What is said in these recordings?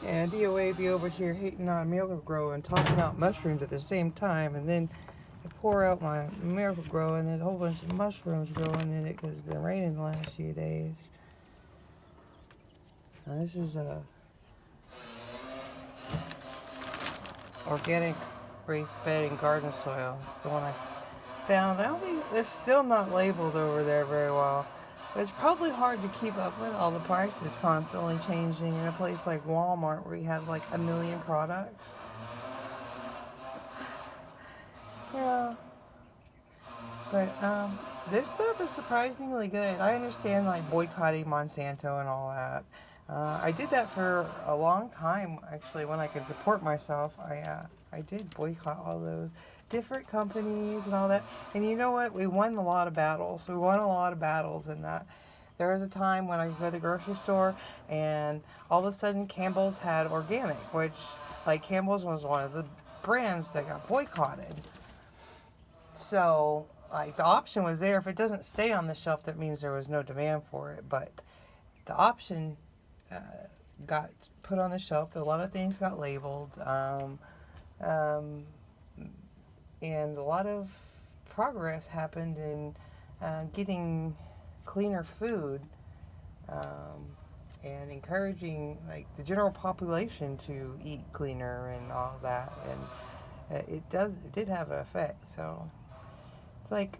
And DOA be over here hating on Miracle-Gro and talking about mushrooms at the same time. And then I pour out my Miracle-Gro and there's a whole bunch of mushrooms growing in it because it's been raining the last few days. Now this is a organic raised bed and garden soil. It's the one I found. I don't think they're still not labeled over there very well. But it's probably hard to keep up with all the prices constantly changing in a place like Walmart where you have like a million products. Yeah. But this stuff is surprisingly good. I understand like boycotting Monsanto and all that. I did that for a long time actually. When I could support myself, I did boycott all those different companies and all that. And you know what? We won a lot of battles. We won a lot of battles in that. There was a time when I could go to the grocery store and all of a sudden Campbell's had organic, which like Campbell's was one of the brands that got boycotted. So, like, the option was there. If it doesn't stay on the shelf, that means there was no demand for it. But the option uh, got put on the shelf. A lot of things got labeled. Um, and a lot of progress happened in getting cleaner food and encouraging, like, the general population to eat cleaner and all that. And it did have an effect. So, it's like,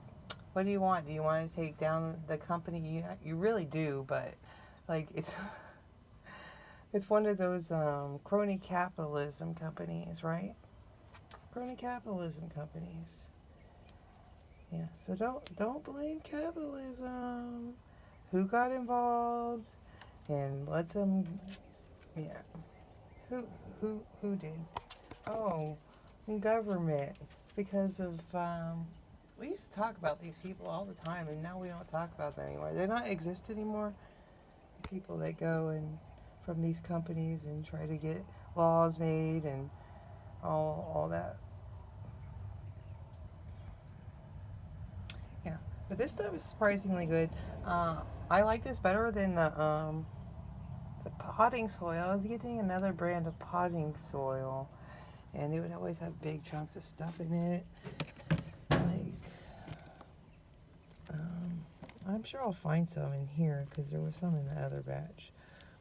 what do you want? Do you want to take down the company? You really do, but like it's one of those crony capitalism companies, right? Crony capitalism companies. Yeah. So don't blame capitalism. Who got involved? And let them. Yeah. Who did? Oh, government. Because of we used to talk about these people all the time, and now we don't talk about them anymore. They don't exist anymore. People that go and from these companies and try to get laws made and all that. Yeah, but this stuff is surprisingly good. I like this better than the potting soil. I was getting another brand of potting soil, and it would always have big chunks of stuff in it. Like, I'm sure I'll find some in here because there was some in the other batch.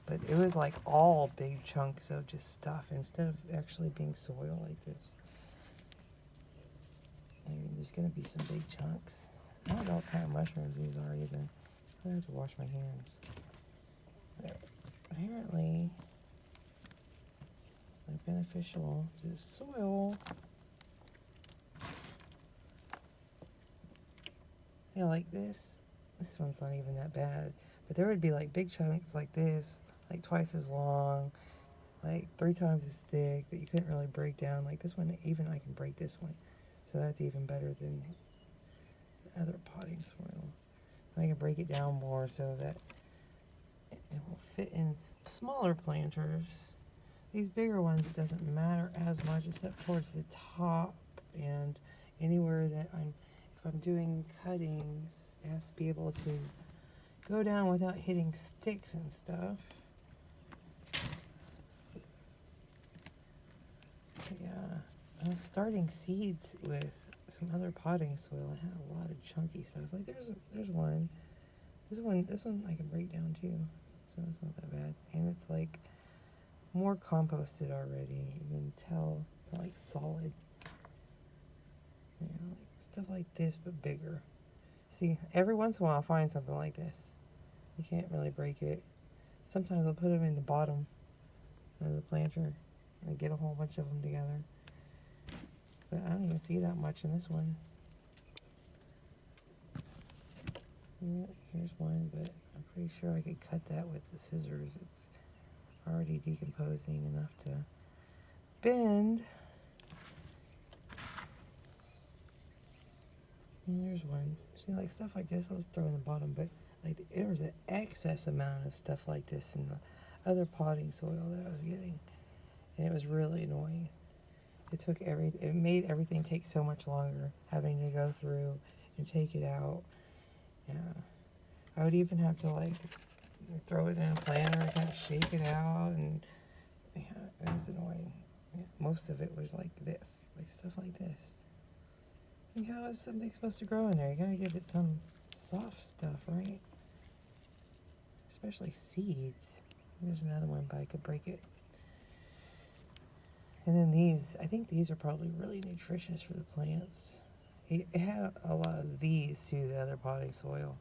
But it was like all big chunks of just stuff instead of actually being soil like this. I mean, there's going to be some big chunks. I don't know what kind of mushrooms these are either. I have to wash my hands. But apparently, they're beneficial to the soil. Yeah, like this. This one's not even that bad. But there would be like big chunks like this, like twice as long, like 3 times as thick that you couldn't really break down. Like this one, even I can break this one. So that's even better than the other potting soil. I can break it down more so that it will fit in smaller planters. These bigger ones, it doesn't matter as much except towards the top and anywhere that if I'm doing cuttings, it has to be able to go down without hitting sticks and stuff. Yeah, I was starting seeds with some other potting soil. I had a lot of chunky stuff. Like there's one. This one I can break down too. So it's not that bad. And it's like more composted already. You can tell it's not like solid. You know, like stuff like this but bigger. See, every once in a while I'll find something like this. You can't really break it. Sometimes I'll put them in the bottom of the planter and get a whole bunch of them together. But I don't even see that much in this one. Yeah, here's one, but I'm pretty sure I could cut that with the scissors. It's already decomposing enough to bend. And there's one. See, like stuff like this, I'll just throw in the bottom, but like there was an excess amount of stuff like this in the other potting soil that I was getting, and it was really annoying. It made everything take so much longer, having to go through and take it out. Yeah, I would even have to like throw it in a planter and kind of shake it out, and yeah, was annoying. Most of it was like this, like stuff like this. And how is something supposed to grow in there? You gotta give it some soft stuff, right? Especially seeds. There's another one, but I could break it. And then these, I think these are probably really nutritious for the plants. It had a lot of these to the other potting soil.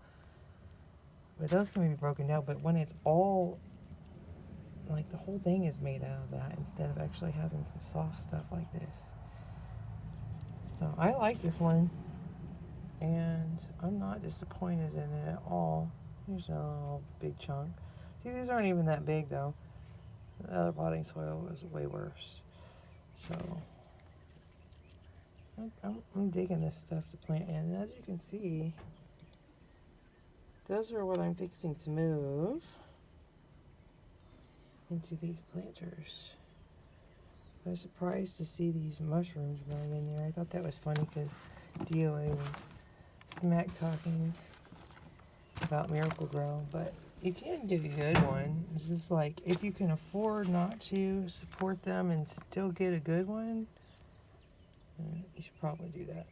But those can be broken down. But when it's all, like the whole thing is made out of that instead of actually having some soft stuff like this. So I like this one. And I'm not disappointed in it at all. Here's a little big chunk. See, these aren't even that big though. The other potting soil was way worse. So I'm digging this stuff to plant in. And as you can see, those are what I'm fixing to move into these planters. I was surprised to see these mushrooms growing in there. I thought that was funny because DOA was smack talking about Miracle-Gro, but you can get a good one. It's just like, if you can afford not to support them and still get a good one, you should probably do that.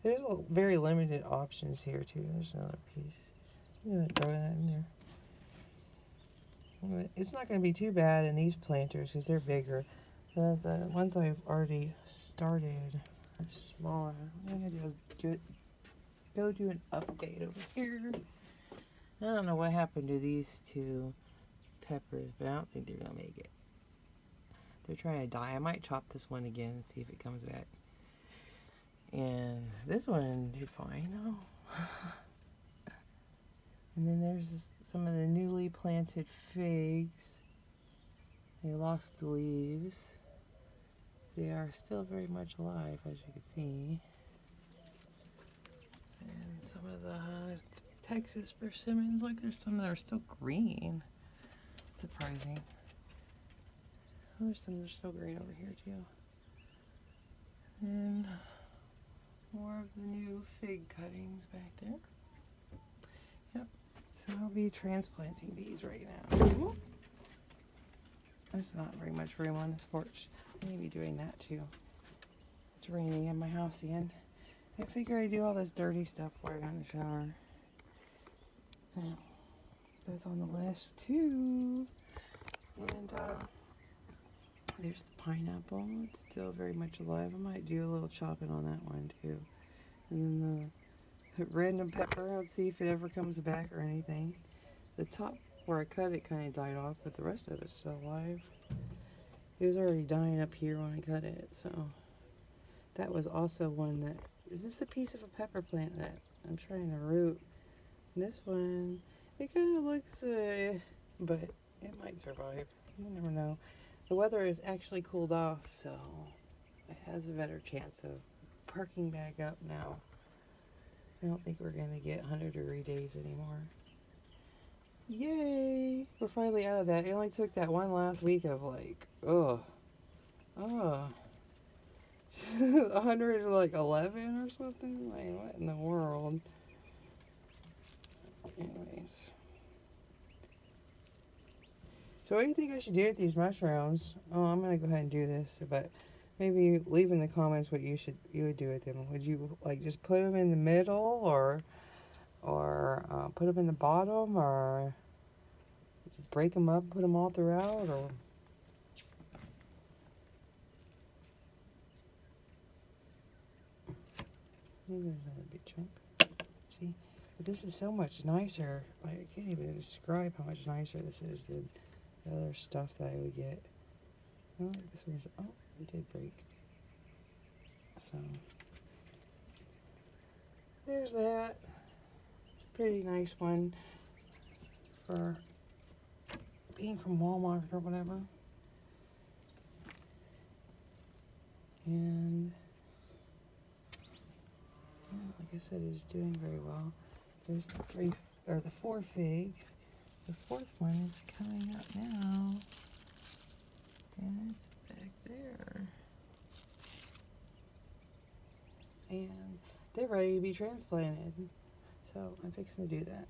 There's very limited options here too. There's another piece. I'm gonna throw that in there. It's not going to be too bad in these planters because they're bigger. The ones I've already started are smaller. I'm going to go do an update over here. I don't know what happened to these two peppers, but I don't think they're going to make it. They're trying to die. I might chop this one again and see if it comes back. And this one did fine though. And then there's some of the newly planted figs. They lost the leaves. They are still very much alive, as you can see. And some of the Texas persimmons, like there's some that are still green. It's surprising. Oh, there's some that are still green over here too. And more of the new fig cuttings back there. Yep. So I'll be transplanting these right now. There's not very much room on this porch. I may be doing that too. It's raining in my house again. I figure I do all this dirty stuff before I go in the shower. Now, that's on the list too. And there's the pineapple. It's still very much alive. I might do a little chopping on that one too. And then the random pepper. Let's see if it ever comes back or anything. The top where I cut it kind of died off, but the rest of it's still alive. It was already dying up here when I cut it, so that was also one that, is this a piece of a pepper plant that I'm trying to root? And this one, it kind of looks, but it might survive. You never know. The weather has actually cooled off, so it has a better chance of perking back up now. I don't think we're going to get 100-degree days anymore. Yay! We're finally out of that. It only took that one last week of like, 111 or something? Like, what in the world? Anyways. So what do you think I should do with these mushrooms? Oh, I'm going to go ahead and do this, but maybe leave in the comments what you would do with them. Would you like just put them in the middle or put them in the bottom, or break them up, put them all throughout, or there's another big chunk. See, but this is so much nicer. Like, I can't even describe how much nicer this is than the other stuff that I would get. Oh, this one's, oh, it did break. So there's that. It's a pretty nice one for being from Walmart or whatever. And yeah, like I said, it's doing very well. There's the 4 figs. The 4th one is coming up now. And it's back there. And they're ready to be transplanted. So I'm fixing to do that.